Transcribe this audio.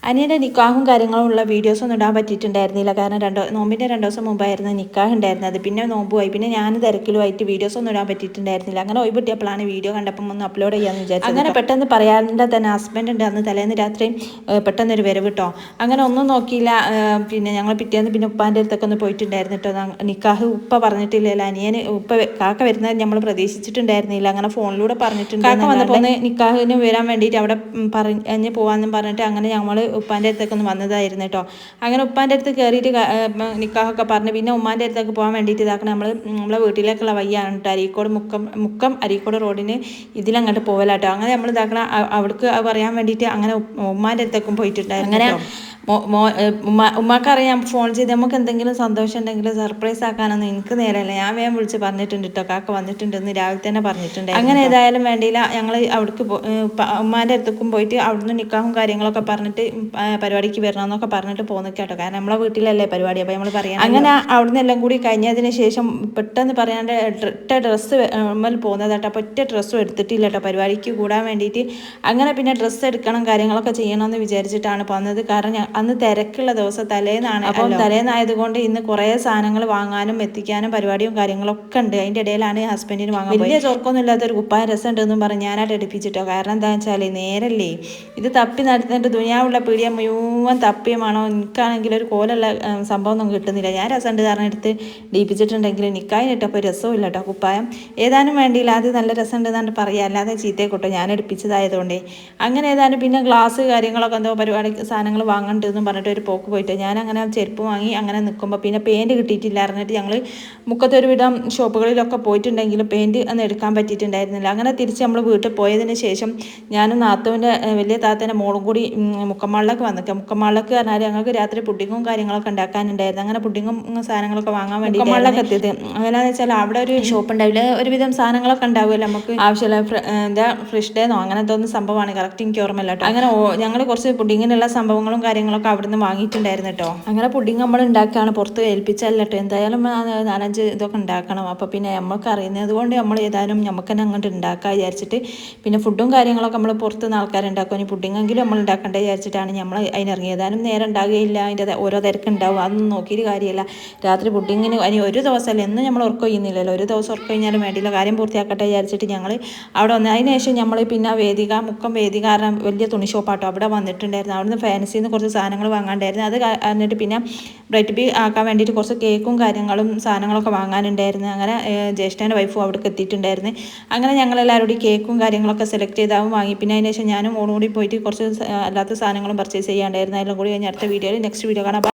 അനിയൻ്റെ നിക്കാഹും കാര്യങ്ങളും ഉള്ള വീഡിയോസൊന്നും ഇടാൻ പറ്റിയിട്ടുണ്ടായിരുന്നില്ല. കാരണം നോമ്പിൻ്റെ 2 ദിവസം മുമ്പായിരുന്നു നിക്കാഹ് ഉണ്ടായിരുന്നത്. പിന്നെ നോമ്പുമായി, പിന്നെ ഞാൻ തിരക്കിലുമായിട്ട് വീഡിയോസൊന്നും ഇടാൻ പറ്റിയിട്ടുണ്ടായിരുന്നില്ല. അങ്ങനെ ഒഴിവിട്ടിയപ്പോഴാണ് വീഡിയോ കണ്ടപ്പം ഒന്ന് അപ്ലോഡ് ചെയ്യാമെന്ന് വിചാരിച്ചത്. അങ്ങനെ പെട്ടെന്ന് പറയാണ്ട് തന്നെ ഹസ്ബൻഡ് ഉണ്ട് അന്ന് തലേന്ന് രാത്രി പെട്ടെന്നൊരു വരവ് കേട്ടോ. അങ്ങനെ ഒന്നും നോക്കിയില്ല. പിന്നെ ഞങ്ങൾ പിറ്റേന്ന് പിന്നെ ഉപ്പാൻ്റെ അടുത്തൊക്കെ ഒന്ന് പോയിട്ടുണ്ടായിരുന്നു കേട്ടോ. നിക്കാഹ് ഉപ്പ പറഞ്ഞിട്ടില്ലല്ലോ, അനിയന് കാക്ക വരുന്നത് നമ്മൾ പ്രതീക്ഷിച്ചിട്ടുണ്ടായിരുന്നില്ല. അങ്ങനെ ഫോണിലൂടെ പറഞ്ഞിട്ടുണ്ട്. കാക്ക വന്നപ്പോൾ ഒന്ന് നിക്കാഹിന് വരാൻ വേണ്ടിയിട്ട് അവിടെ പറഞ്ഞ് പോകാമെന്നും പറഞ്ഞിട്ട് അങ്ങനെ ഞങ്ങൾ ഉപ്പാൻ്റെ അടുത്തൊക്കെ ഒന്ന് വന്നതായിരുന്നു കേട്ടോ. അങ്ങനെ ഉപ്പാൻ്റെ അടുത്ത് കയറിയിട്ട് നിക്കാഹൊക്കെ പറഞ്ഞ് പിന്നെ ഉമ്മാൻ്റെ അടുത്തൊക്കെ പോകാൻ വേണ്ടിയിട്ട് ഇതാക്കണം. നമ്മളെ വീട്ടിലേക്കുള്ള വഴിയാണ് കേട്ടോ. അരീക്കോട് മുക്കം അരീക്കോട് റോഡിന് ഇതിലങ്ങോട്ട് പോകലാട്ടോ. അങ്ങനെ നമ്മൾ ഇതാക്കണം അവിടേക്ക് പറയാൻ വേണ്ടിയിട്ട് അങ്ങനെ ഉമ്മാൻ്റെ അടുത്തൊക്കെ പോയിട്ടുണ്ടായിരുന്നു. അങ്ങനെ ഉമ്മാക്കറിയാം ഫോൺ ചെയ്ത് നമുക്ക് എന്തെങ്കിലും സന്തോഷം ഉണ്ടെങ്കിൽ സർപ്രൈസ് ആക്കാനൊന്നും എനിക്ക് നേരമല്ല. ഞാൻ വേഗം വിളിച്ച് പറഞ്ഞിട്ടുണ്ട് കേട്ടോ, കാക്ക വന്നിട്ടുണ്ടെന്ന് രാവിലെ തന്നെ പറഞ്ഞിട്ടുണ്ട്. അങ്ങനെ ഏതായാലും വേണ്ടിയില്ല, ഞങ്ങൾ അവിടേക്ക് ഉമ്മാൻ്റെ അടുത്തേക്കും പോയിട്ട് അവിടുന്ന് നിക്കാഹും കാര്യങ്ങളൊക്കെ പറഞ്ഞിട്ട് പരിപാടിക്ക് വരണമെന്നൊക്കെ പറഞ്ഞിട്ട് പോകുന്നു കേട്ടോ. കാരണം നമ്മളെ വീട്ടിലല്ലേ പരിപാടി, അപ്പോൾ നമ്മൾ പറയാം. അങ്ങനെ അവിടുന്ന് എല്ലാം കൂടി കഴിഞ്ഞതിന് ശേഷം പെട്ടെന്ന് പറയാണ്ട് ഒറ്റ ഡ്രസ്സ് പോകുന്നത് കേട്ടോ. അപ്പോൾ ഒറ്റ ഡ്രസ്സും എടുത്തിട്ടില്ല കേട്ടോ പരിപാടിക്ക് കൂടാൻ വേണ്ടിയിട്ട്. അങ്ങനെ പിന്നെ ഡ്രസ്സ് എടുക്കണം കാര്യങ്ങളൊക്കെ ചെയ്യണമെന്ന് വിചാരിച്ചിട്ടാണ് പോകുന്നത്. കാരണം അന്ന് തിരക്കുള്ള ദിവസം തലേന്നാണ്. അപ്പം തലേന്നായതുകൊണ്ട് ഇന്ന് കുറേ സാധനങ്ങൾ വാങ്ങാനും എത്തിക്കാനും പരിപാടിയും കാര്യങ്ങളൊക്കെ ഉണ്ട്. അതിൻ്റെ ഇടയിലാണ് ഹസ്ബൻഡിന് വാങ്ങാൻ വലിയ ചോർക്കൊന്നും ഇല്ലാത്തൊരു കുപ്പായ രസം ഉണ്ടെന്നും പറഞ്ഞ് ഞാനായിട്ട് എടുപ്പിച്ചിട്ടോ. കാരണം എന്താണെന്ന് വെച്ചാൽ നേരല്ലേ ഇത് തപ്പി നടത്തിയിട്ട് ദുനിയാവുള്ള പീടിയ മുഴുവൻ തപ്പിയമാണോ. എനിക്കാണെങ്കിൽ ഒരു കോലുള്ള സംഭവം ഒന്നും കിട്ടുന്നില്ല. ഞാൻ രസമുണ്ട് കാരണം എടുത്ത് ഡീപ്പിച്ചിട്ടുണ്ടെങ്കിൽ നിക്കായിനിട്ടപ്പോൾ രസവും ഇല്ല കേട്ടോ കുപ്പായം. ഏതാനും വേണ്ടിയില്ല, അത് നല്ല രസമുണ്ട് എന്നാണ് പറയുക, അല്ലാതെ ചീത്തയെ കൊട്ടോ ഞാൻ എടുപ്പിച്ചതായതുകൊണ്ടേ. അങ്ങനെ ഏതാനും പിന്നെ ഗ്ലാസ് കാര്യങ്ങളൊക്കെ എന്തോ പരിപാടി സാധനങ്ങൾ വാങ്ങണ്ടെന്നും പറഞ്ഞിട്ട് ഒരു പോക്ക് പോയിട്ട് ഞാൻ അങ്ങനെ ചെരുപ്പ് വാങ്ങി അങ്ങനെ നിൽക്കുമ്പോൾ പിന്നെ പെയിൻറ്റ് കിട്ടിയിട്ടില്ല അറിഞ്ഞിട്ട് ഞങ്ങൾ മുക്കത്തൊരുവിധം ഷോപ്പുകളിലൊക്കെ പോയിട്ടുണ്ടെങ്കിലും പെയിൻറ്റ് ഒന്നും എടുക്കാൻ പറ്റിയിട്ടുണ്ടായിരുന്നില്ല. അങ്ങനെ തിരിച്ച് നമ്മൾ വീട്ടിൽ പോയതിന് ശേഷം ഞാനും നാത്തൂൻ്റെ വലിയ താത്തേൻ്റെ മോളും കൂടി മുക്കമ്മാളിലേക്ക് വന്നിക്കുക. മുക്കമ്മാളിലേക്ക് പറഞ്ഞാൽ ഞങ്ങൾക്ക് രാത്രി പുഡിങ്ങും കാര്യങ്ങളൊക്കെ ഉണ്ടാക്കാനുണ്ടായിരുന്നു. അങ്ങനെ പുഡിങ്ങും സാധനങ്ങളൊക്കെ വാങ്ങാൻ വേണ്ടി മുക്കമ്മാളിലേക്ക് എത്തിയത്. അങ്ങനെയാണെന്ന് വെച്ചാൽ അവിടെ ഒരു ഷോപ്പ് ഉണ്ടാവില്ല, ഒരുവിധം സാധനങ്ങളൊക്കെ ഉണ്ടാവുമല്ലോ നമുക്ക് ആവശ്യമുള്ള ഫ്രഷ് ഡേന്നോ അങ്ങനത്തെ ഒന്നും സംഭവമാണ്, കറക്റ്റ് എനിക്ക് ഓർമ്മയില്ല കേട്ടോ. അങ്ങനെ ഞങ്ങൾ കുറച്ച് പുഡിങ്ങിനുള്ള സംഭവങ്ങളും കാര്യങ്ങളൊക്കെ അവിടെ നിന്ന് വാങ്ങിയിട്ടുണ്ടായിരുന്നു കേട്ടോ. അങ്ങനെ പുഡിങ് നമ്മൾ ഉണ്ടാക്കുകയാണ്, പുറത്ത് ഏൽപ്പിച്ചല്ല കേട്ടോ. എന്തായാലും 4-5 ഇതൊക്കെ ഉണ്ടാക്കണം. അപ്പോൾ പിന്നെ നമുക്ക് അറിയുന്നത് കൊണ്ട് നമ്മൾ ഏതായാലും നമുക്ക് തന്നെ അങ്ങോട്ട് ഉണ്ടാക്കാൻ വിചാരിച്ചിട്ട് പിന്നെ ഫുഡും കാര്യങ്ങളൊക്കെ നമ്മൾ പുറത്തുനിന്ന് ആൾക്കാരുണ്ടാക്കും. ഇനി പുഡിങ്ങെങ്കിലും നമ്മൾ ഉണ്ടാക്കേണ്ടത് വിചാരിച്ചിട്ടാണ് നമ്മൾ അതിനിറങ്ങി. ഏതായാലും നേരം ഉണ്ടാകുകയില്ല, അതിൻ്റെ ഓരോ തിരക്കുണ്ടാവും, അതൊന്നും നോക്കിയിട്ട് കാര്യമില്ല. രാത്രി പുഡിങ്ങിന് ഇനി ഒരു ദിവസമല്ല, എന്നും നമ്മൾ ഉറക്കം ചെയ്യുന്നില്ലല്ലോ, ഒരു ദിവസം ഉറക്കം കഴിഞ്ഞാലും വേണ്ടിയില്ല, കാര്യം പൂർത്തിയാക്കട്ടെ വിചാരിച്ചിട്ട് ഞങ്ങൾ അവിടെ വന്ന് അതിന് ശേഷം നമ്മൾ പിന്നെ മുക്കം വേദിക കാരണം വലിയ തുണി ഷോപ്പാട്ടോ അവിടെ വന്നിട്ടുണ്ടായിരുന്നു. അവിടുന്ന് ഫാൻസിയിൽ നിന്ന് കുറച്ച് സാധനങ്ങൾ വാങ്ങാണ്ടായിരുന്നു. അത് എന്നിട്ട് പിന്നെ ബ്രൈറ്റ് ബി ആക്കാൻ വേണ്ടിയിട്ട് കുറച്ച് കേക്കും കാര്യങ്ങളും സാധനങ്ങളൊക്കെ വാങ്ങാനുണ്ടായിരുന്നു. അങ്ങനെ ജ്യേഷ്ഠൻ്റെ വൈഫും അവിടേക്ക് എത്തിയിട്ടുണ്ടായിരുന്നു. അങ്ങനെ ഞങ്ങളെല്ലാവരും കൂടി കേക്കും കാര്യങ്ങളൊക്കെ സെലക്ട് ചെയ്താവും വാങ്ങി. പിന്നെ അതിന് ശേഷം ഞാനും ഓടും കൂടി പോയിട്ട് കുറച്ച് അല്ലാത്ത സാധനങ്ങളും പർച്ചേസ് ചെയ്യാണ്ടായിരുന്നു. എല്ലാം കൂടി കഴിഞ്ഞ് അടുത്ത വീഡിയോയിൽ നെക്സ്റ്റ് വീഡിയോ കാണാം.